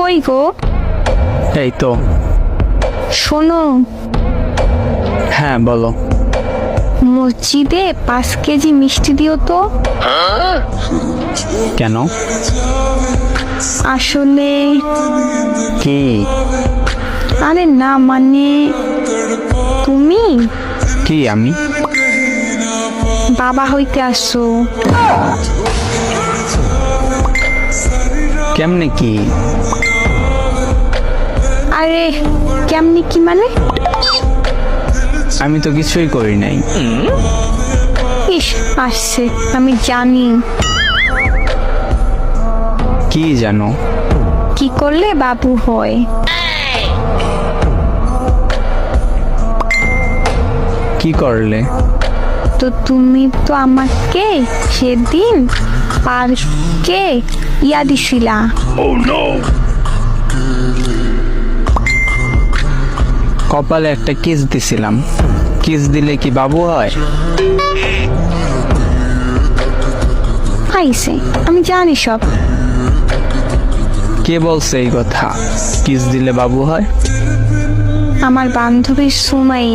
কই গো? এই তো। শোনো, হ্যাঁ বলো। মসজিদে 5 কেজি মিষ্টি দিও তো। কেন? আসলে কি? আরে না মানে তুমি কি আমি? বাবা হইতে আসছো। কেমনে কি? আরে কেমনি কি মানে? আমি তো কিছুই করি নাই। ইস, আসছে, আমি জানি। কি জানো? কি করলে বাবু হয়? কি করলে? তো তুমি তো আমাকে সেদিন পার্কে দিছিলা। কপালে একটা কিস দিছিলাম। কিস দিলে কি বাবু হয়? আইছে, আমি জানি সব। কে বলছে এই কথা? কিস দিলে বাবু হয়? আমার বান্ধবী সুমাই।